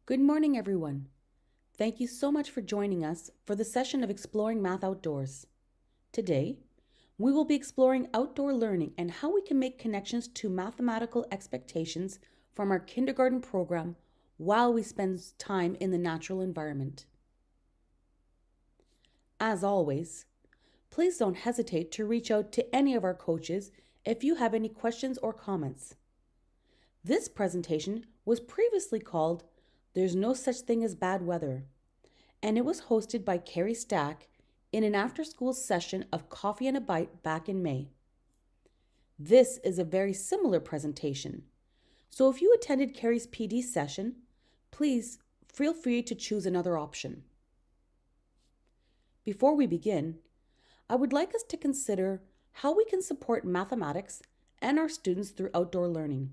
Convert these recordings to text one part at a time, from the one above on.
Good morning, everyone. Thank you so much for joining us for the session of Exploring Math Outdoors. Today, we will be exploring outdoor learning and how we can make connections to mathematical expectations from our kindergarten program while we spend time in the natural environment. As always, please don't hesitate to reach out to any of our coaches if you have any questions or comments. This presentation was previously called There's No Such Thing as Bad Weather, and it was hosted by Carrie Stack in an after-school session of Coffee and a Bite back in May. This is a very similar presentation, so if you attended Carrie's PD session, please feel free to choose another option. Before we begin, I would like us to consider how we can support mathematics and our students through outdoor learning.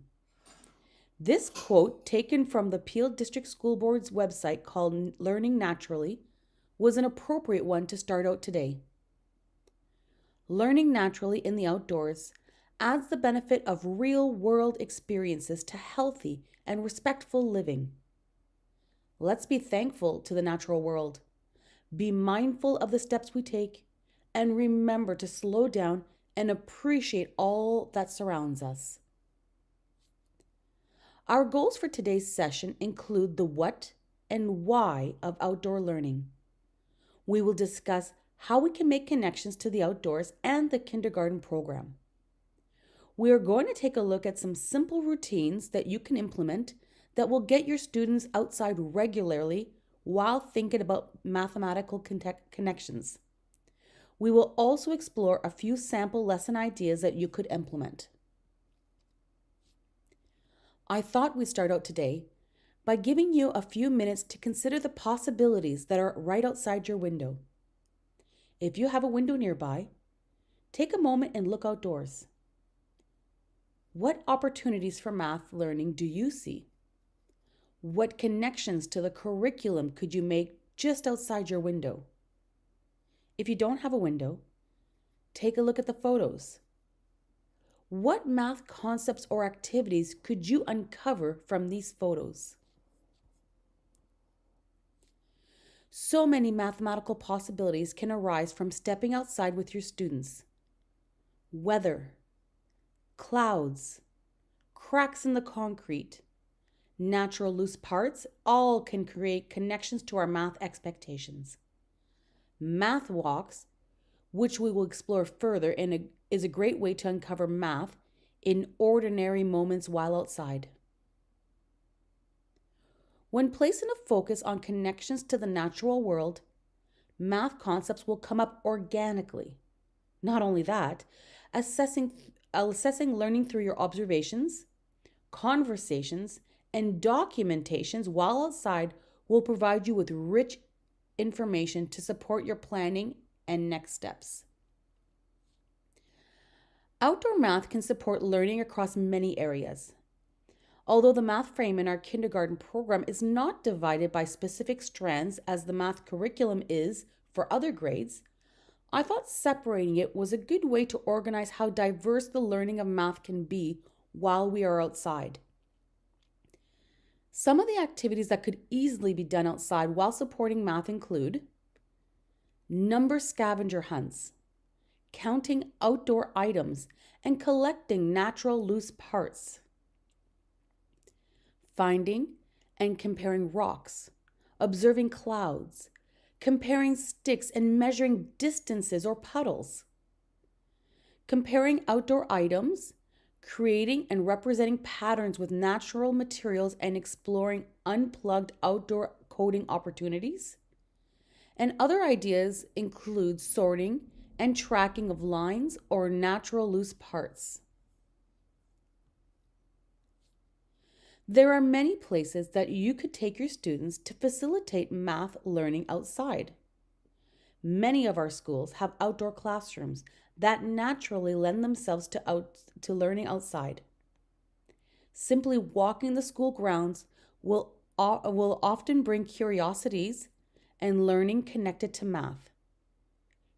This quote, taken from the Peel District School Board's website called Learning Naturally, was an appropriate one to start out today. Learning naturally in the outdoors adds the benefit of real-world experiences to healthy and respectful living. Let's be thankful to the natural world, be mindful of the steps we take, and remember to slow down and appreciate all that surrounds us. Our goals for today's session include the what and why of outdoor learning. We will discuss how we can make connections to the outdoors and the kindergarten program. We are going to take a look at some simple routines that you can implement that will get your students outside regularly while thinking about mathematical connections. We will also explore a few sample lesson ideas that you could implement. I thought we'd start out today by giving you a few minutes to consider the possibilities that are right outside your window. If you have a window nearby, take a moment and look outdoors. What opportunities for math learning do you see? What connections to the curriculum could you make just outside your window? If you don't have a window, take a look at the photos. What math concepts or activities could you uncover from these photos? So many mathematical possibilities can arise from stepping outside with your students. Weather, clouds, cracks in the concrete, natural loose parts, all can create connections to our math expectations. Math walks, which we will explore further, is a great way to uncover math in ordinary moments while outside. When placing a focus on connections to the natural world, math concepts will come up organically. Not only that, assessing learning through your observations, conversations, and documentations while outside will provide you with rich information to support your planning and next steps. Outdoor math can support learning across many areas. Although the math frame in our kindergarten program is not divided by specific strands as the math curriculum is for other grades, I thought separating it was a good way to organize how diverse the learning of math can be while we are outside. Some of the activities that could easily be done outside while supporting math include number scavenger hunts, counting outdoor items, and collecting natural loose parts, finding and comparing rocks, observing clouds, comparing sticks and measuring distances or puddles, comparing outdoor items, creating and representing patterns with natural materials and exploring unplugged outdoor coding opportunities. And other ideas include sorting and tracking of lines or natural loose parts. There are many places that you could take your students to facilitate math learning outside. Many of our schools have outdoor classrooms that naturally lend themselves to learning outside. Simply walking the school grounds will often bring curiosities and learning connected to math.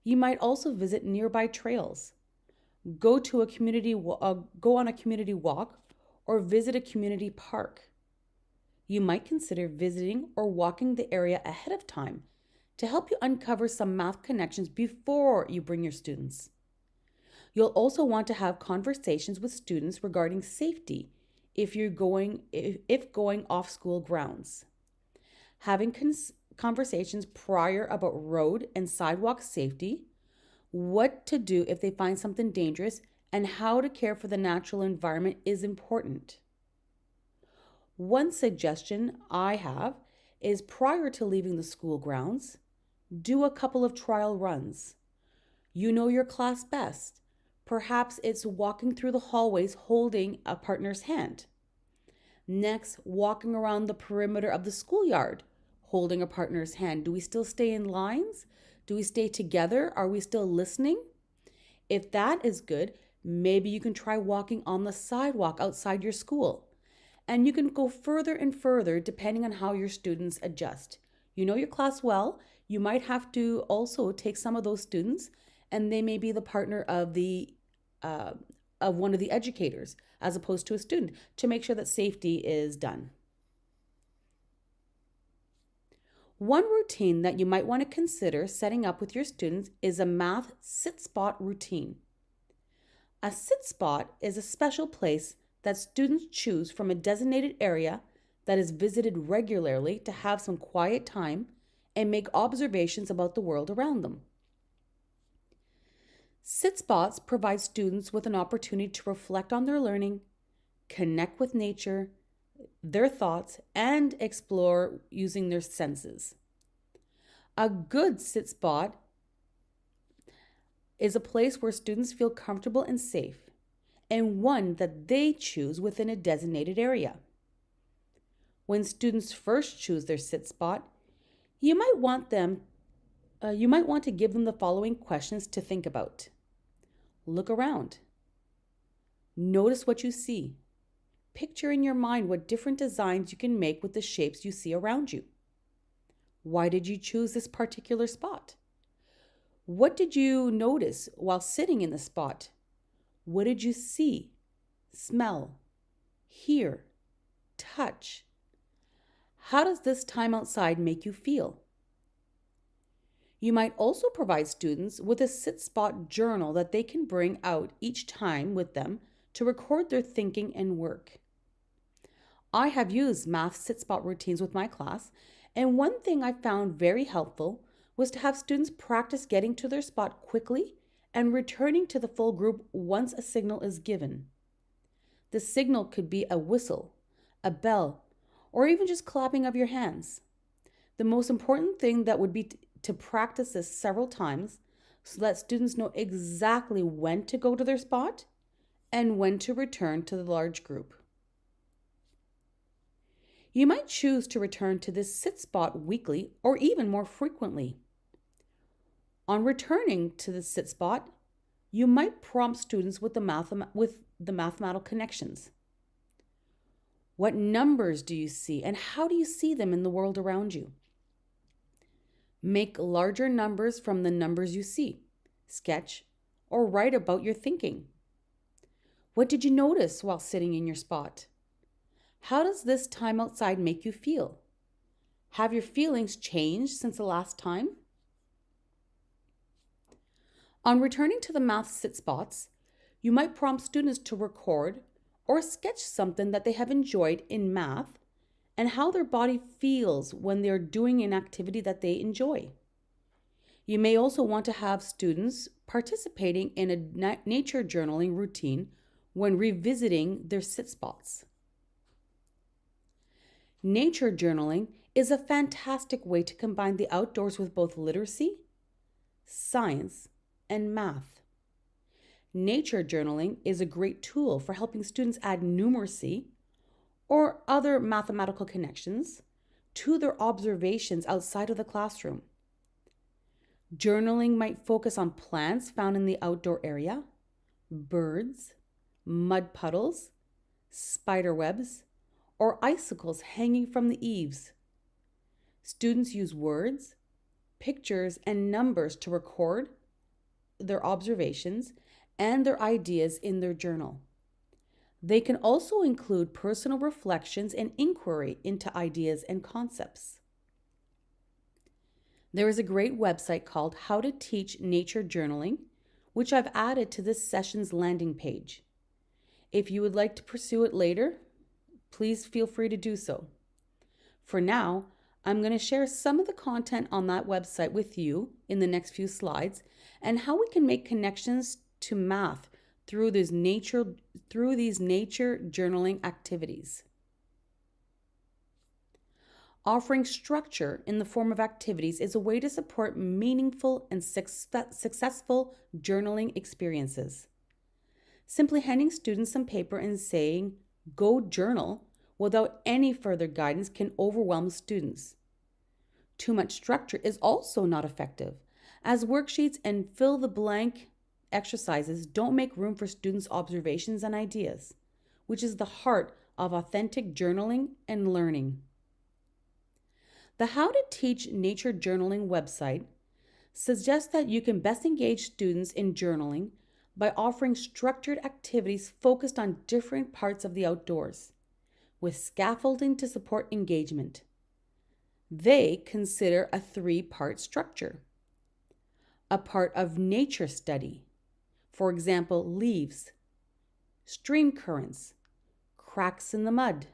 You might also visit nearby trails, go on a community walk, or visit a community park. you might consider visiting or walking the area ahead of time to help you uncover some math connections before you bring your students. You'll also want to have conversations with students regarding safety if going off school grounds. Having conversations prior about road and sidewalk safety, what to do if they find something dangerous, and how to care for the natural environment is important. One suggestion I have is prior to leaving the school grounds, do a couple of trial runs. You know your class best. Perhaps it's walking through the hallways holding a partner's hand. Next, walking around the perimeter of the schoolyard holding a partner's hand. Do we still stay in lines? Do we stay together? Are we still listening? If that is good, maybe you can try walking on the sidewalk outside your school. And you can go further and further depending on how your students adjust. You know your class well. You might have to also take some of those students, and they may be the partner of one of the educators as opposed to a student, to make sure that safety is done. One routine that you might want to consider setting up with your students is a math sit spot routine. A sit spot is a special place that students choose from a designated area that is visited regularly to have some quiet time and make observations about the world around them. Sit spots provide students with an opportunity to reflect on their learning, connect with nature, their thoughts, and explore using their senses. A good sit spot is a place where students feel comfortable and safe, and one that they choose within a designated area. When students first choose their sit spot, you might want to give them the following questions to think about. Look around. Notice what you see. Picture in your mind what different designs you can make with the shapes you see around you. Why did you choose this particular spot? What did you notice while sitting in the spot? What did you see, smell, hear, touch? How does this time outside make you feel? You might also provide students with a sit spot journal that they can bring out each time with them to record their thinking and work. I have used math sit spot routines with my class, and one thing I found very helpful was to have students practice getting to their spot quickly and returning to the full group once a signal is given. The signal could be a whistle, a bell, or even just clapping of your hands. The most important thing that would be to practice this several times so that students know exactly when to go to their spot and when to return to the large group. You might choose to return to this sit spot weekly or even more frequently. On returning to the sit spot, you might prompt students with the mathematical connections. What numbers do you see, and how do you see them in the world around you? Make larger numbers from the numbers you see. Sketch or write about your thinking. What did you notice while sitting in your spot? How does this time outside make you feel? Have your feelings changed since the last time? On returning to the math sit spots, you might prompt students to record or sketch something that they have enjoyed in math and how their body feels when they're doing an activity that they enjoy. You may also want to have students participating in a nature journaling routine when revisiting their sit spots. Nature journaling is a fantastic way to combine the outdoors with both literacy, science, and math. Nature journaling is a great tool for helping students add numeracy or other mathematical connections to their observations outside of the classroom. Journaling might focus on plants found in the outdoor area, birds, mud puddles, spider webs, or icicles hanging from the eaves. Students use words, pictures, and numbers to record their observations and their ideas in their journal. They can also include personal reflections and inquiry into ideas and concepts. There is a great website called How to Teach Nature Journaling, which I've added to this session's landing page. If you would like to pursue it later, please feel free to do so. For now, I'm going to share some of the content on that website with you in the next few slides and how we can make connections to math through these nature journaling activities. Offering structure in the form of activities is a way to support meaningful and successful journaling experiences. Simply handing students some paper and saying, "Go journal," without any further guidance can overwhelm students. Too much structure is also not effective, as worksheets and fill-the-blank exercises don't make room for students' observations and ideas, which is the heart of authentic journaling and learning. The How to Teach Nature Journaling website suggests that you can best engage students in journaling by offering structured activities focused on different parts of the outdoors, with scaffolding to support engagement. They consider a 3-part structure. A part of nature study, for example, leaves, stream currents, cracks in the mud,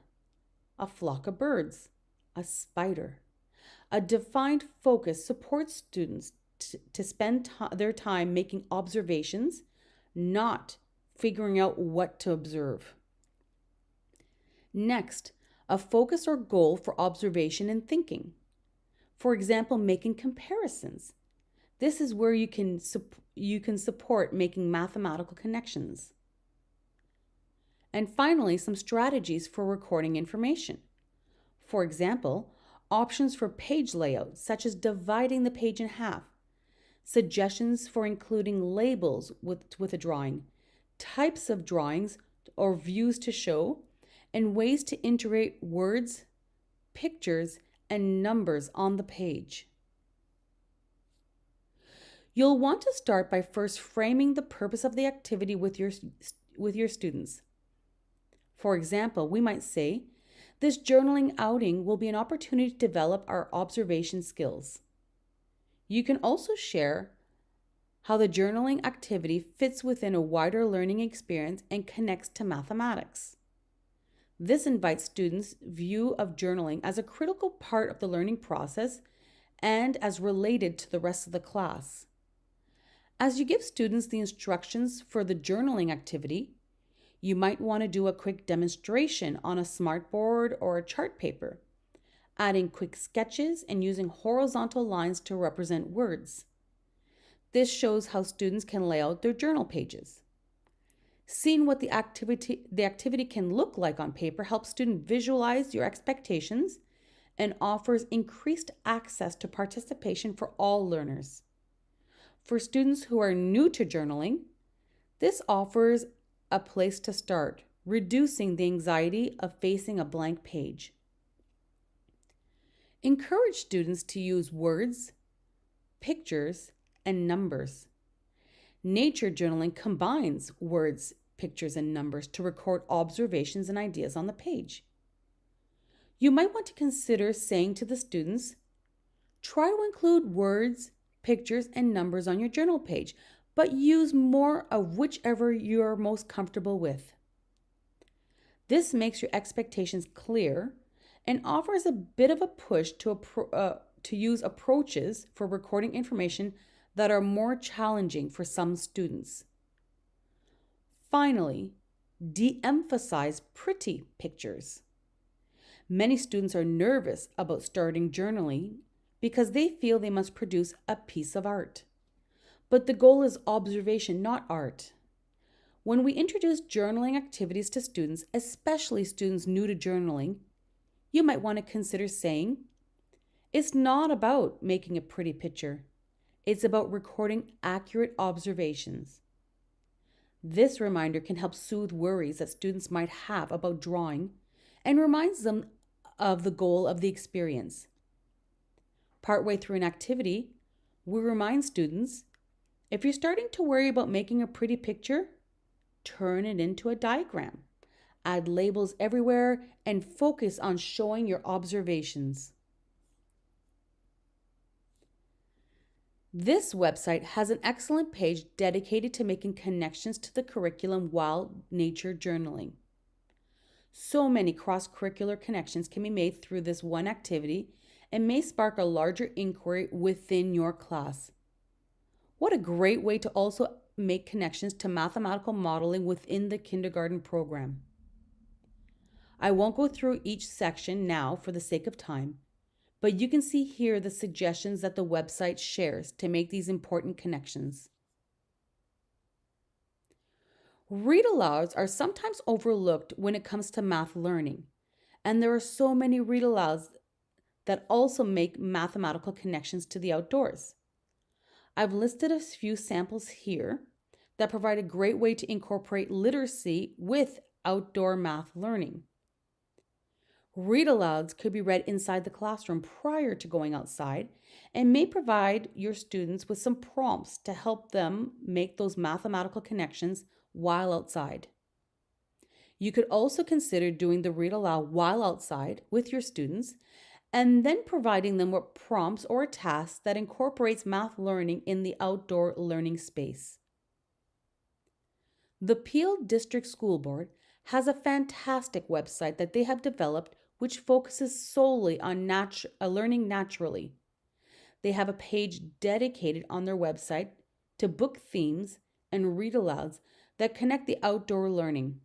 a flock of birds, a spider. A defined focus supports students to spend their time making observations, not figuring out what to observe. Next, a focus or goal for observation and thinking. For example, making comparisons. This is where you can support making mathematical connections. And finally, some strategies for recording information. For example, options for page layout, such as dividing the page in half, suggestions for including labels with a drawing, types of drawings or views to show, and ways to integrate words, pictures, and numbers on the page. You'll want to start by first framing the purpose of the activity with your students. For example, we might say, "This journaling outing will be an opportunity to develop our observation skills." You can also share how the journaling activity fits within a wider learning experience and connects to mathematics. This invites students' view of journaling as a critical part of the learning process and as related to the rest of the class. As you give students the instructions for the journaling activity, you might want to do a quick demonstration on a smartboard or a chart paper, adding quick sketches and using horizontal lines to represent words. This shows how students can lay out their journal pages. Seeing what the activity can look like on paper helps students visualize your expectations and offers increased access to participation for all learners. For students who are new to journaling, this offers a place to start, reducing the anxiety of facing a blank page. Encourage students to use words, pictures, and numbers. Nature journaling combines words, pictures, and numbers to record observations and ideas on the page. You might want to consider saying to the students, "Try to include words, pictures, and numbers on your journal page, but use more of whichever you're most comfortable with." This makes your expectations clear and offers a bit of a push to use approaches for recording information that are more challenging for some students. Finally, de-emphasize pretty pictures. Many students are nervous about starting journaling because they feel they must produce a piece of art. But the goal is observation, not art. When we introduce journaling activities to students, especially students new to journaling, you might want to consider saying, "It's not about making a pretty picture. It's about recording accurate observations." This reminder can help soothe worries that students might have about drawing and reminds them of the goal of the experience. Partway through an activity, we remind students, if you're starting to worry about making a pretty picture, turn it into a diagram. Add labels everywhere and focus on showing your observations. This website has an excellent page dedicated to making connections to the curriculum while nature journaling. So many cross-curricular connections can be made through this one activity and may spark a larger inquiry within your class. What a great way to also make connections to mathematical modeling within the kindergarten program. I won't go through each section now for the sake of time, but you can see here the suggestions that the website shares to make these important connections. Read-alouds are sometimes overlooked when it comes to math learning, and there are so many read-alouds that also make mathematical connections to the outdoors. I've listed a few samples here that provide a great way to incorporate literacy with outdoor math learning. Read-alouds could be read inside the classroom prior to going outside and may provide your students with some prompts to help them make those mathematical connections while outside. You could also consider doing the read aloud while outside with your students and then providing them with prompts or a task that incorporates math learning in the outdoor learning space. The Peel District School Board has a fantastic website that they have developed which focuses solely on learning naturally. They have a page dedicated on their website to book themes and read-alouds that connect the outdoor learning.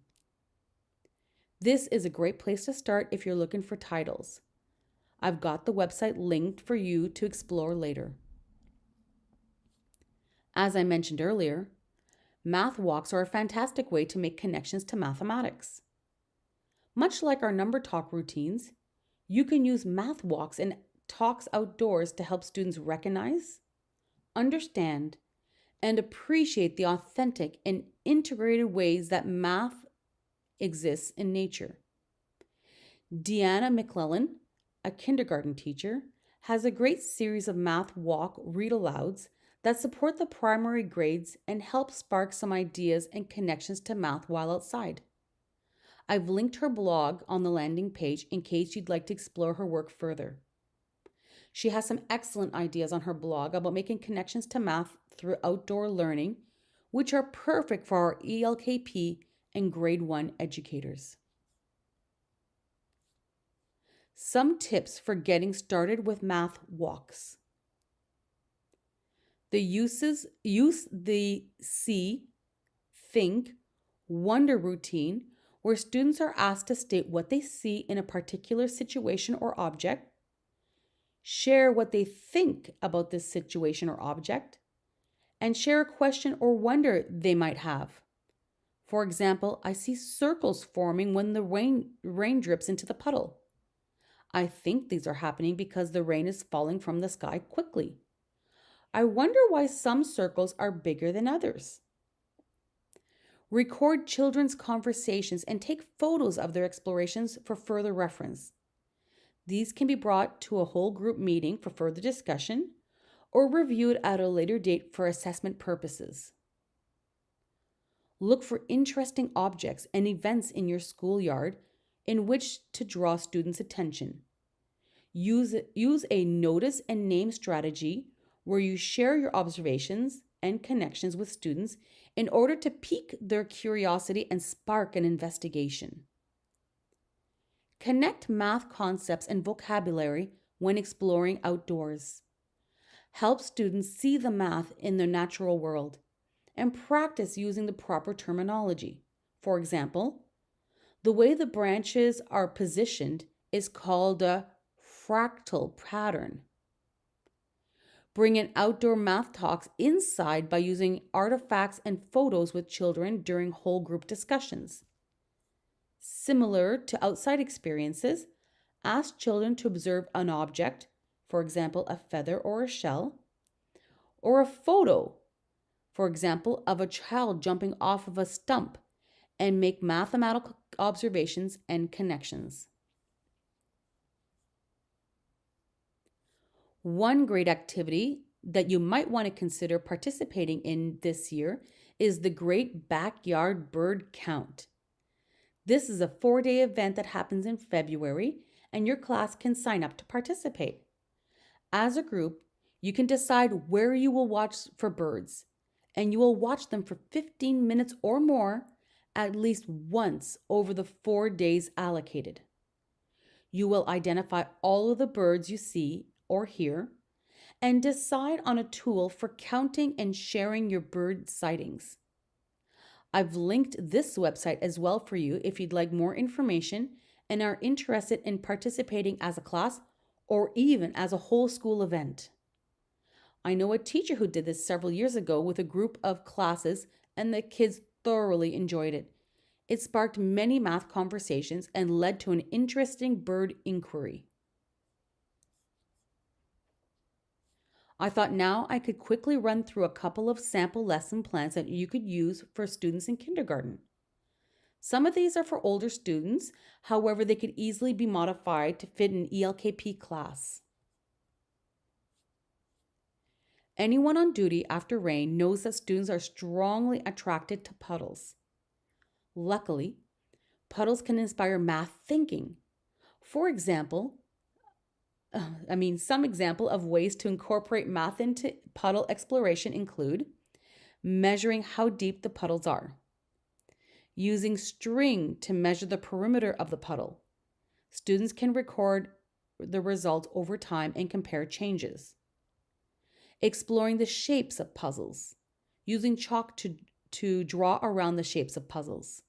This is a great place to start if you're looking for titles. I've got the website linked for you to explore later. As I mentioned earlier, math walks are a fantastic way to make connections to mathematics. Much like our number talk routines, you can use math walks and talks outdoors to help students recognize, understand, and appreciate the authentic and integrated ways that math exists in nature. Deanna McClellan, a kindergarten teacher, has a great series of math walk read-alouds that support the primary grades and help spark some ideas and connections to math while outside. I've linked her blog on the landing page in case you'd like to explore her work further. She has some excellent ideas on her blog about making connections to math through outdoor learning, which are perfect for our ELKP and grade 1 educators. Some tips for getting started with math walks. Use the see, think, wonder routine, where students are asked to state what they see in a particular situation or object, share what they think about this situation or object, and share a question or wonder they might have. For example, I see circles forming when the rain drips into the puddle. I think these are happening because the rain is falling from the sky quickly. I wonder why some circles are bigger than others. Record children's conversations and take photos of their explorations for further reference. These can be brought to a whole group meeting for further discussion or reviewed at a later date for assessment purposes. Look for interesting objects and events in your schoolyard in which to draw students' attention. Use a notice and name strategy where you share your observations and connections with students in order to pique their curiosity and spark an investigation. Connect math concepts and vocabulary when exploring outdoors. Help students see the math in their natural world and practice using the proper terminology. For example, the way the branches are positioned is called a fractal pattern. Bring in outdoor math talks inside by using artifacts and photos with children during whole group discussions. Similar to outside experiences, ask children to observe an object, for example, a feather or a shell, or a photo, for example, of a child jumping off of a stump, and make mathematical observations and connections. One great activity that you might want to consider participating in this year is the Great Backyard Bird Count. This is a 4-day event that happens in February, and your class can sign up to participate. As a group, you can decide where you will watch for birds, and you will watch them for 15 minutes or more at least once over the 4 days allocated. You will identify all of the birds you see or hear and decide on a tool for counting and sharing your bird sightings. I've linked this website as well for you if you'd like more information and are interested in participating as a class or even as a whole school event. I know a teacher who did this several years ago with a group of classes, and the kids thoroughly enjoyed it. It sparked many math conversations and led to an interesting bird inquiry. I thought now I could quickly run through a couple of sample lesson plans that you could use for students in kindergarten. Some of these are for older students, however, they could easily be modified to fit an ELKP class. Anyone on duty after rain knows that students are strongly attracted to puddles. Luckily, puddles can inspire math thinking. For example, some example of ways to incorporate math into puddle exploration include measuring how deep the puddles are, using string to measure the perimeter of the puddle. Students can record the results over time and compare changes. Exploring the shapes of puzzles, using chalk to draw around the shapes of puzzles.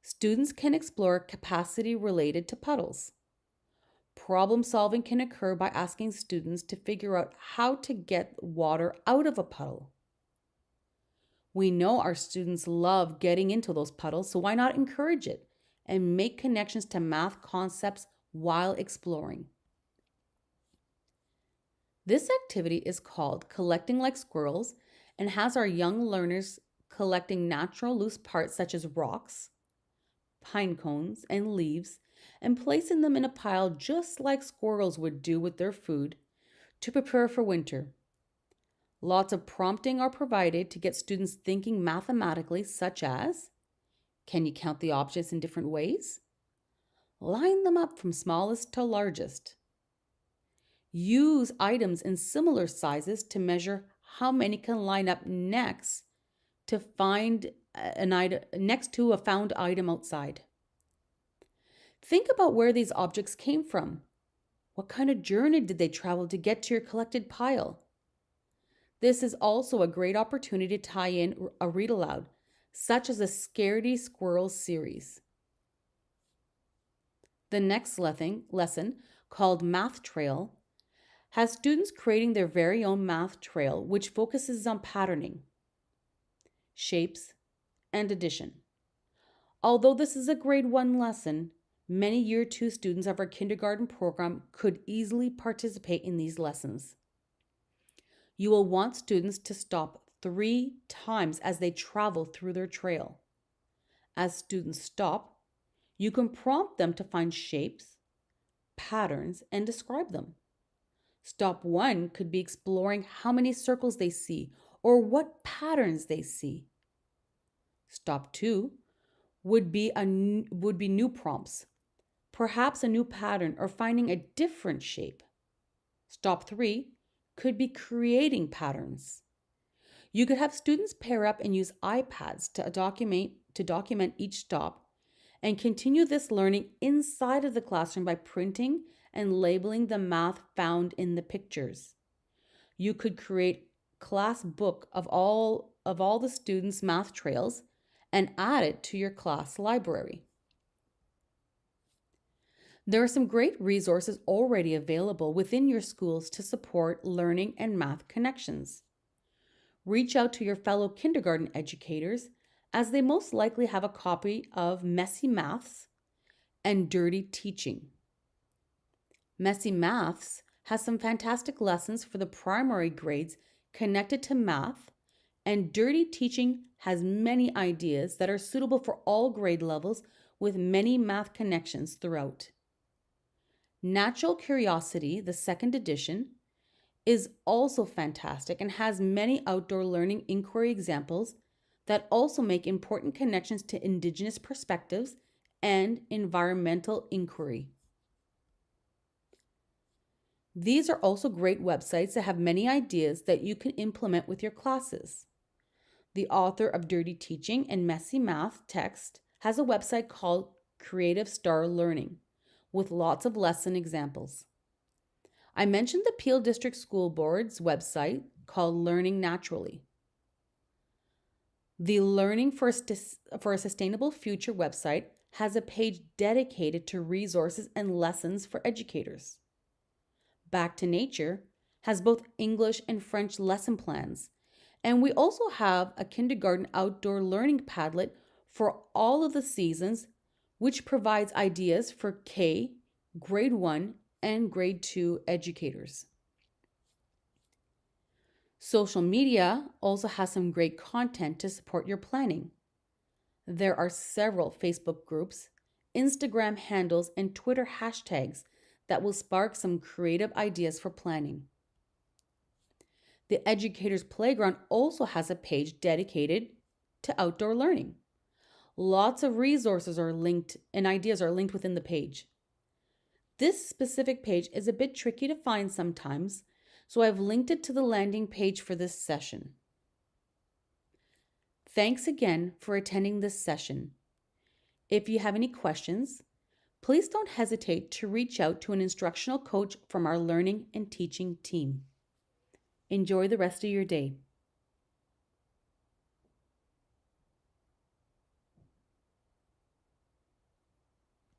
Students can explore capacity related to puddles. Problem solving can occur by asking students to figure out how to get water out of a puddle. We know our students love getting into those puddles, so why not encourage it and make connections to math concepts while exploring? This activity is called Collecting Like Squirrels and has our young learners collecting natural loose parts such as rocks, pine cones, and leaves, and placing them in a pile just like squirrels would do with their food to prepare for winter. Lots of prompting are provided to get students thinking mathematically, such as, can you count the objects in different ways? Line them up from smallest to largest. Use items in similar sizes to measure how many can line up next to a found item outside. Think about where these objects came from. What kind of journey did they travel to get to your collected pile? This is also a great opportunity to tie in a read aloud, such as the Scaredy Squirrels series. The next lesson, called Math Trail, has students creating their very own math trail, which focuses on patterning, shapes, and addition. Although this is a grade 1 lesson, many Year 2 students of our kindergarten program could easily participate in these lessons. You will want students to stop 3 times as they travel through their trail. As students stop, you can prompt them to find shapes, patterns, and describe them. Stop 1 could be exploring how many circles they see or what patterns they see. Stop 2 would be new prompts, perhaps a new pattern or finding a different shape. Stop 3 could be creating patterns. You could have students pair up and use iPads to document each stop and continue this learning inside of the classroom by printing and labeling the math found in the pictures. You could create a class book of all the students' math trails and add it to your class library. There are some great resources already available within your schools to support learning and math connections. Reach out to your fellow kindergarten educators, as they most likely have a copy of Messy Maths and Dirty Teaching. Messy Maths has some fantastic lessons for the primary grades connected to math, and Dirty Teaching has many ideas that are suitable for all grade levels with many math connections throughout. Natural Curiosity, the 2nd edition, is also fantastic and has many outdoor learning inquiry examples that also make important connections to Indigenous perspectives and environmental inquiry. These are also great websites that have many ideas that you can implement with your classes. The author of Dirty Teaching and Messy Math Text has a website called Creative Star Learning with lots of lesson examples. I mentioned the Peel District School Board's website called Learning Naturally. The Learning for a Sustainable Future website has a page dedicated to resources and lessons for educators. Back to Nature has both English and French lesson plans, and we also have a kindergarten outdoor learning Padlet for all of the seasons, which provides ideas for K, grade 1, and grade 2 educators. Social media also has some great content to support your planning. There are several Facebook groups, Instagram handles, and Twitter hashtags that will spark some creative ideas for planning. The Educators Playground also has a page dedicated to outdoor learning. Lots of resources are linked and ideas are linked within the page. This specific page is a bit tricky to find sometimes, so I've linked it to the landing page for this session. Thanks again for attending this session. If you have any questions, please don't hesitate to reach out to an instructional coach from our learning and teaching team. Enjoy the rest of your day.